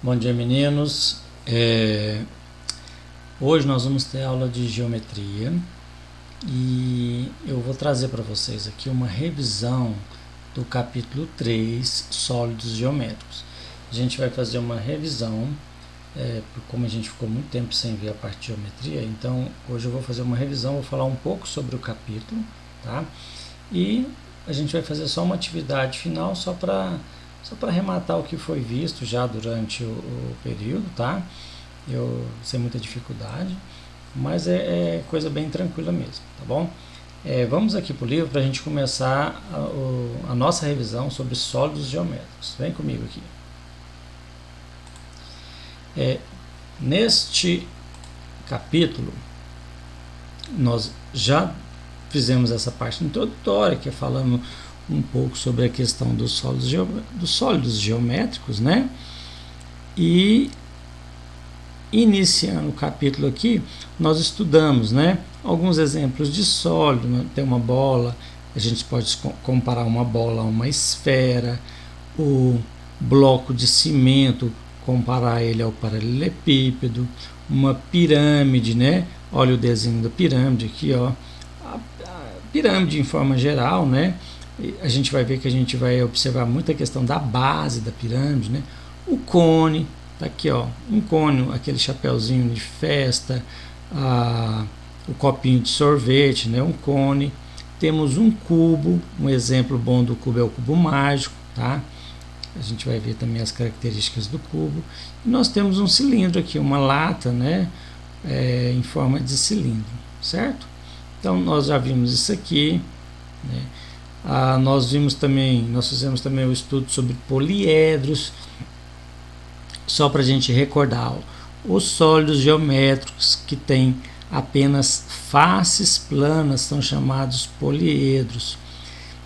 Bom dia, meninos. Hoje nós vamos ter aula de geometria e eu vou trazer para vocês aqui uma revisão do capítulo 3, sólidos geométricos. A gente vai fazer uma revisão, como a gente ficou muito tempo sem ver a parte de geometria, então hoje eu vou fazer uma revisão, vou falar um pouco sobre o capítulo, tá? E a gente vai fazer só uma atividade final, só para arrematar o que foi visto já durante o período, tá? Eu sem muita dificuldade, mas é coisa bem tranquila mesmo, tá bom? Vamos aqui para o livro para a gente começar a nossa revisão sobre sólidos geométricos. Vem comigo aqui. Neste capítulo, nós já fizemos essa parte introdutória, que é falando um pouco sobre a questão dos sólidos geométricos, né? E iniciando o capítulo aqui, nós estudamos, né, alguns exemplos de sólido, né? Tem uma bola, a gente pode comparar uma bola a uma esfera, o bloco de cimento, comparar ele ao paralelepípedo, uma pirâmide, né? Olha o desenho da pirâmide aqui, ó. A pirâmide em forma geral, né? A gente vai ver que a gente vai observar muita questão da base da pirâmide, né? O cone, tá aqui, ó, um cone, aquele chapéuzinho de festa, o copinho de sorvete, né? Um cone. Temos um cubo, um exemplo bom do cubo é o cubo mágico, tá? A gente vai ver também as características do cubo. E nós temos um cilindro aqui, uma lata, né? Em forma de cilindro, certo? Então nós já vimos isso aqui, né? Nós fizemos também o estudo sobre poliedros, só para a gente recordar, os sólidos geométricos que têm apenas faces planas são chamados poliedros,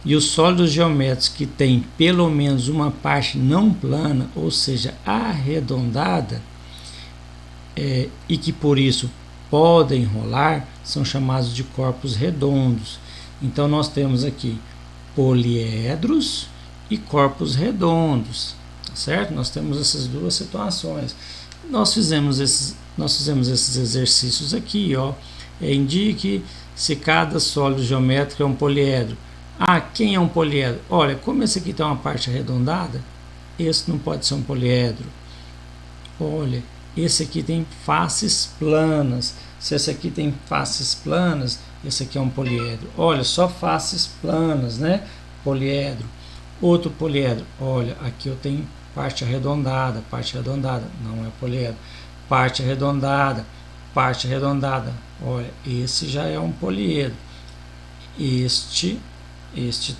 e os sólidos geométricos que têm pelo menos uma parte não plana, ou seja, arredondada, e que por isso podem rolar, são chamados de corpos redondos. Então nós temos aqui poliedros e corpos redondos, tá certo? Nós temos essas duas situações. Nós fizemos esses exercícios aqui, ó. Indique se cada sólido geométrico é um poliedro. Quem é um poliedro? Olha, como esse aqui tem uma parte arredondada, esse não pode ser um poliedro. Olha, esse aqui tem faces planas. Se esse aqui tem faces planas, esse aqui é um poliedro. Olha, só faces planas, né? Poliedro. Outro poliedro. Olha, aqui eu tenho parte arredondada, não é poliedro. Parte arredondada. Olha, esse já é um poliedro. Este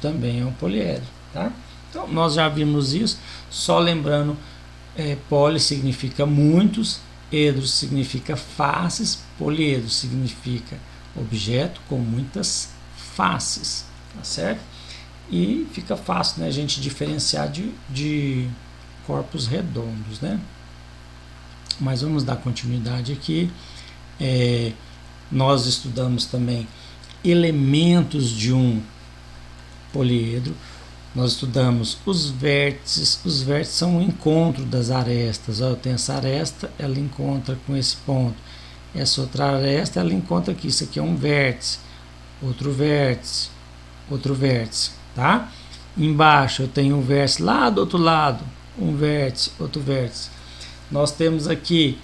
também é um poliedro, tá? Então, nós já vimos isso. Só lembrando, poli significa muitos, edro significa faces, poliedro significa objeto com muitas faces, tá certo? E fica fácil, né, a gente diferenciar de corpos redondos, né? Mas vamos dar continuidade aqui. Nós estudamos também elementos de um poliedro. Nós estudamos os vértices. Os vértices são o encontro das arestas. Eu tenho essa aresta, ela encontra com esse ponto. Essa outra aresta, ela encontra aqui. Isso aqui é um vértice, outro vértice, tá? Embaixo eu tenho um vértice lá do outro lado, um vértice, outro vértice. Nós temos aqui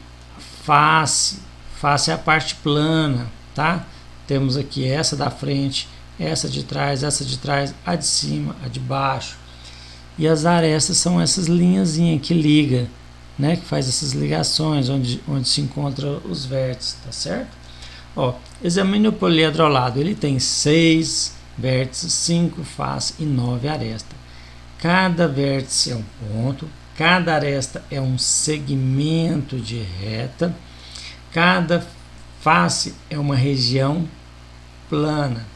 face é a parte plana, tá? Temos aqui essa da frente, essa de trás, a de cima, a de baixo. E as arestas são essas linhazinhas que liga, né, que faz essas ligações onde se encontram os vértices, tá certo? Ó, examine o poliedro ao lado. Ele tem 6 vértices, 5 faces e 9 arestas. Cada vértice é um ponto, cada aresta é um segmento de reta, cada face é uma região plana.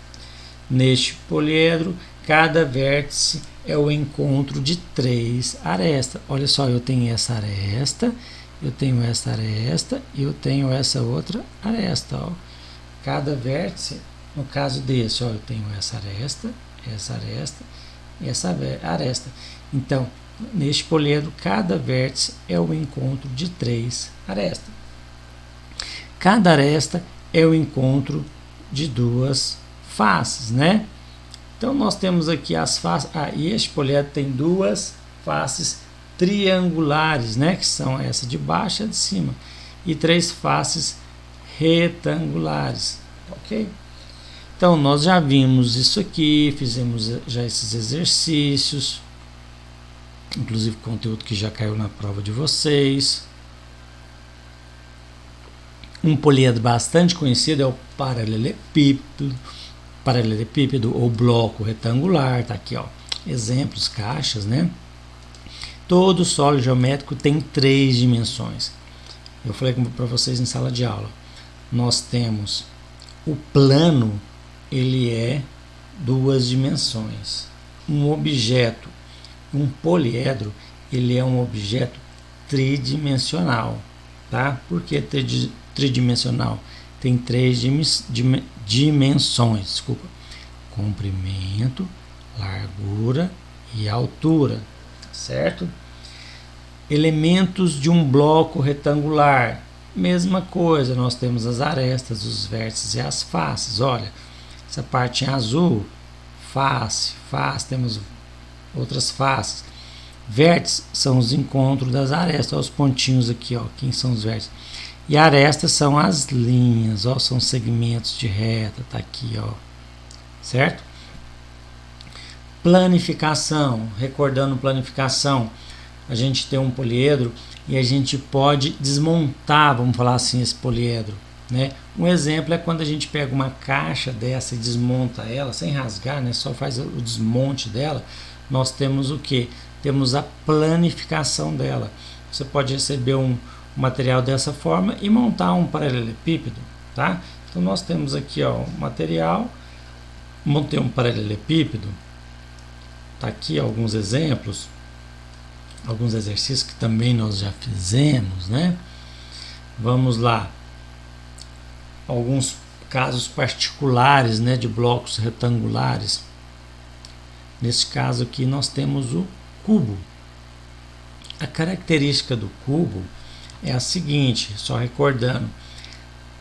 Neste poliedro, cada vértice é o encontro de 3 arestas. Olha só, eu tenho essa aresta, eu tenho essa aresta e eu tenho essa outra aresta. Ó. Cada vértice, no caso desse, ó, eu tenho essa aresta e essa aresta. Então, Neste poliedro, cada vértice é o encontro de 3 arestas. Cada aresta é o encontro de 2 faces, né? Então nós temos aqui as faces. E este poliedro tem 2 faces triangulares, né? Que são essa de baixo e a de cima. E 3 faces retangulares, ok? Então nós já vimos isso aqui, fizemos já esses exercícios, inclusive conteúdo que já caiu na prova de vocês. Um poliedro bastante conhecido é o paralelepípedo ou bloco retangular, tá aqui, ó, exemplos, caixas, né? Todo sólido geométrico tem 3 dimensões. Eu falei para vocês em sala de aula. Nós temos o plano, ele é 2 dimensões. Um objeto, um poliedro, ele é um objeto tridimensional, tá? Por que tridimensional? Tem 3 dimensões, desculpa. Comprimento, largura e altura, certo? Elementos de um bloco retangular, mesma coisa, nós temos as arestas, os vértices e as faces. Olha, essa parte em azul, face, temos outras faces. Vértices são os encontros das arestas, olha os pontinhos aqui, ó, quem são os vértices. E arestas são as linhas, ó, são segmentos de reta, tá aqui, ó, certo? Planificação, recordando planificação, a gente tem um poliedro e a gente pode desmontar, vamos falar assim, esse poliedro, né? Um exemplo é quando a gente pega uma caixa dessa e desmonta ela, sem rasgar, né? Só faz o desmonte dela, nós temos o que? Temos a planificação dela. Você pode receber um material dessa forma e montar um paralelepípedo, tá? Então nós temos aqui, ó, um material, montei um paralelepípedo, tá aqui alguns exemplos, alguns exercícios que também nós já fizemos, né? Vamos lá. Alguns casos particulares, né, de blocos retangulares. Nesse caso aqui nós temos o cubo. A característica do cubo é a seguinte, só recordando,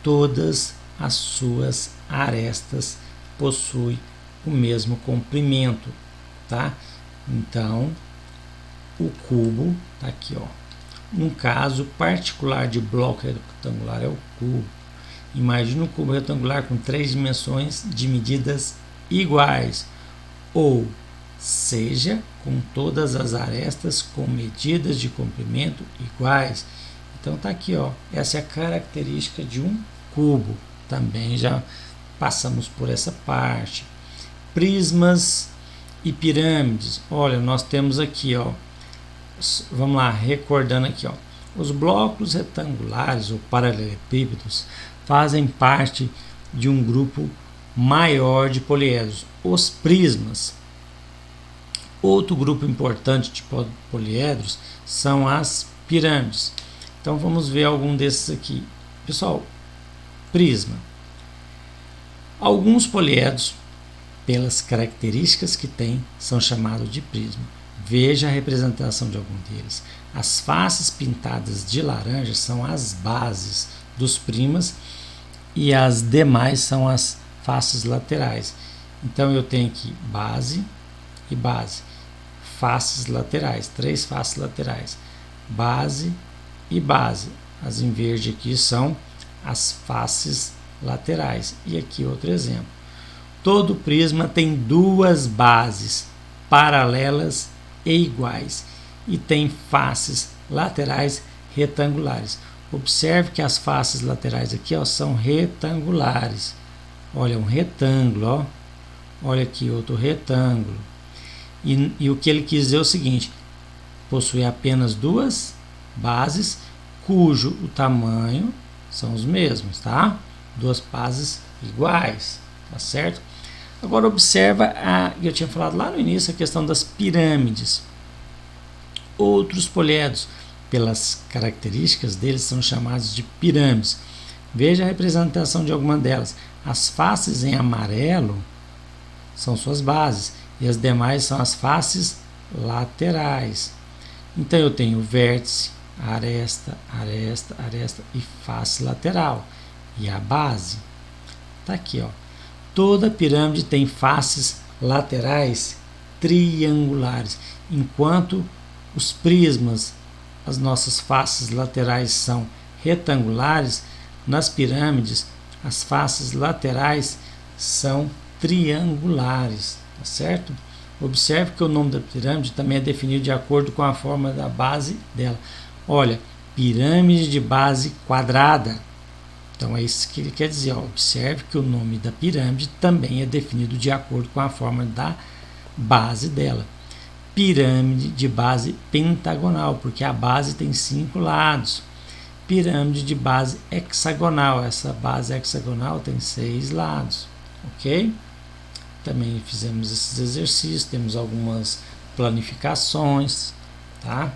todas as suas arestas possuem o mesmo comprimento, tá? Então, o cubo, tá aqui, ó. Um caso particular de bloco retangular é o cubo. Imagina um cubo retangular com 3 dimensões de medidas iguais, ou seja, com todas as arestas com medidas de comprimento iguais. Então tá aqui, ó. Essa é a característica de um cubo. Também já passamos por essa parte. Prismas e pirâmides. Olha, nós temos aqui, ó. Vamos lá, recordando aqui, ó. Os blocos retangulares ou paralelepípedos fazem parte de um grupo maior de poliedros, os prismas. Outro grupo importante de poliedros são as pirâmides. Então vamos ver algum desses aqui. Pessoal, prisma. Alguns poliedros, pelas características que têm, são chamados de prisma. Veja a representação de algum deles. As faces pintadas de laranja são as bases dos prismas e as demais são as faces laterais. Então eu tenho aqui base e base. Faces laterais, 3 faces laterais. Base e base. As em verde aqui são as faces laterais. E aqui outro exemplo. Todo prisma tem 2 bases paralelas e iguais e tem faces laterais retangulares. Observe que as faces laterais aqui, ó, são retangulares. Olha, um retângulo, ó. Olha aqui outro retângulo. E o que ele quis dizer é o seguinte: possui apenas 2 bases, cujo o tamanho são os mesmos, tá? 2 bases iguais, tá certo? Agora observa, eu tinha falado lá no início, a questão das pirâmides. Outros poliedros, pelas características deles, são chamados de pirâmides. Veja a representação de alguma delas. As faces em amarelo são suas bases, e as demais são as faces laterais. Então eu tenho vértice, aresta, aresta, aresta e face lateral. E a base está aqui, ó. Toda pirâmide tem faces laterais triangulares, enquanto os prismas, as nossas faces laterais são retangulares. Nas pirâmides, as faces laterais são triangulares, tá certo? Observe que o nome da pirâmide também é definido de acordo com a forma da base dela. Olha, pirâmide de base quadrada. Então é isso que ele quer dizer. Ó. Observe que o nome da pirâmide também é definido de acordo com a forma da base dela. Pirâmide de base pentagonal, porque a base tem 5 lados. Pirâmide de base hexagonal, essa base hexagonal tem 6 lados, ok? Também fizemos esses exercícios, temos algumas planificações, tá?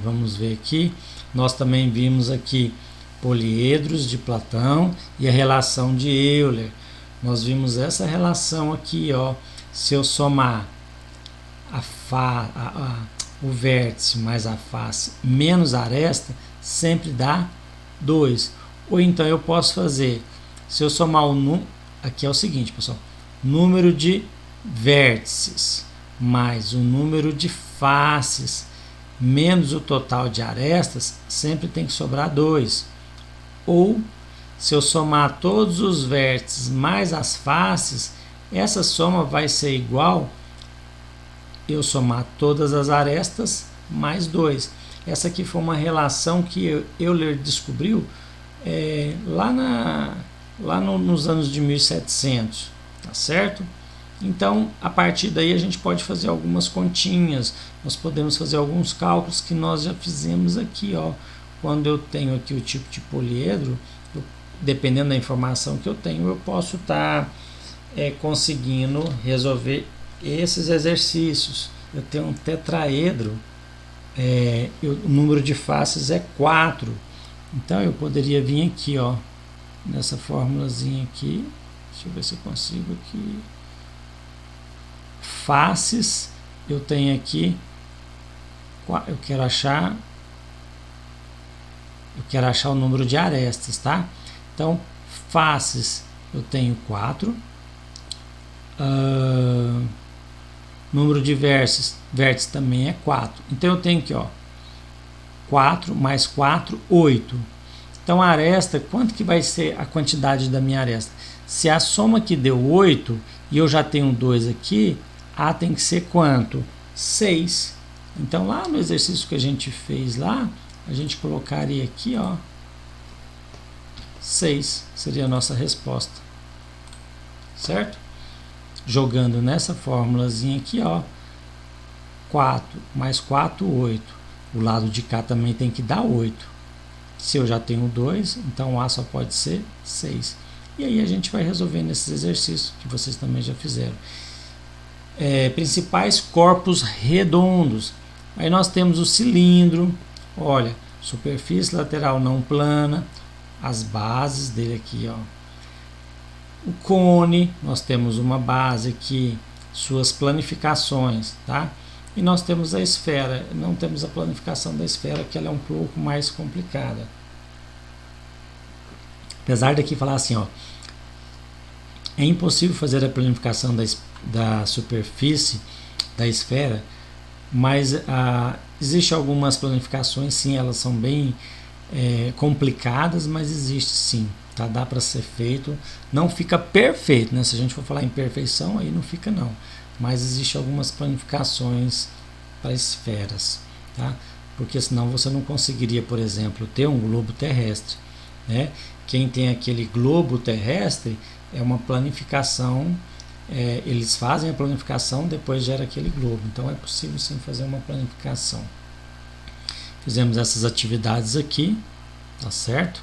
Vamos ver aqui, nós também vimos aqui poliedros de Platão e a relação de Euler. Nós vimos essa relação aqui, ó, se eu somar o vértice mais a face menos a aresta, sempre dá 2. Ou então eu posso fazer, se eu somar o número, aqui é o seguinte, pessoal, número de vértices mais o número de faces menos o total de arestas, sempre tem que sobrar 2. Ou, se eu somar todos os vértices mais as faces, essa soma vai ser igual eu somar todas as arestas mais 2. Essa aqui foi uma relação que Euler descobriu lá nos anos de 1700, tá certo? Então, a partir daí a gente pode fazer algumas continhas, nós podemos fazer alguns cálculos que nós já fizemos aqui, ó. Quando eu tenho aqui o tipo de poliedro, dependendo da informação que eu tenho, eu posso estar conseguindo resolver esses exercícios. Eu tenho um tetraedro, o número de faces é 4, então eu poderia vir aqui, ó, nessa formulazinha aqui, deixa eu ver se eu consigo aqui, faces, eu tenho aqui, eu quero achar o número de arestas, tá? Então, faces eu tenho 4, número de vértices também é 4. Então eu tenho aqui, ó, 4 mais 4, 8. Então a aresta, quanto que vai ser a quantidade da minha aresta? Se a soma aqui deu 8 e eu já tenho 2 aqui, A tem que ser quanto? 6. Então lá no exercício que a gente fez lá, a gente colocaria aqui, ó, 6 seria a nossa resposta, certo? Jogando nessa formulazinha aqui, ó, 4 mais 4, 8. O lado de cá também tem que dar 8. Se eu já tenho 2, então A só pode ser 6. E aí a gente vai resolvendo esses exercícios que vocês também já fizeram. Principais corpos redondos. Aí nós temos o cilindro, olha, superfície lateral não plana, as bases dele aqui, ó. O cone, nós temos uma base aqui, suas planificações, tá? E nós temos a esfera, não temos a planificação da esfera, que ela é um pouco mais complicada. Apesar daqui falar assim, ó, é impossível fazer a planificação da superfície da esfera, mas existe algumas planificações, sim, elas são bem complicadas, mas existe sim, tá? Dá para ser feito, não fica perfeito, né? Se a gente for falar em perfeição, aí não fica não, mas existe algumas planificações para esferas, tá? Porque senão você não conseguiria, por exemplo, ter um globo terrestre, né? Quem tem aquele globo terrestre é uma planificação, eles fazem a planificação, depois gera aquele globo, então é possível sim fazer uma planificação. Fizemos essas atividades aqui, tá certo?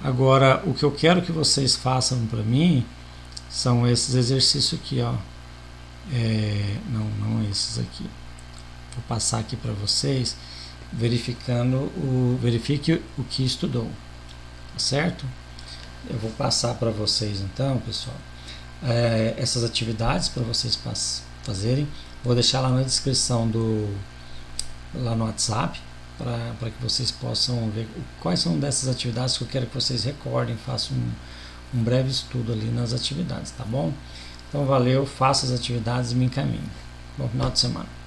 Agora, o que eu quero que vocês façam para mim são esses exercícios aqui, ó. Não esses aqui. Vou passar aqui para vocês, verifique o que estudou, tá certo? Eu vou passar para vocês então, pessoal, essas atividades para vocês fazerem. Vou deixar lá na descrição lá no WhatsApp, para que vocês possam ver quais são dessas atividades que eu quero que vocês recordem, façam um breve estudo ali nas atividades, tá bom? Então valeu, faça as atividades e me encaminhe. Bom final de semana.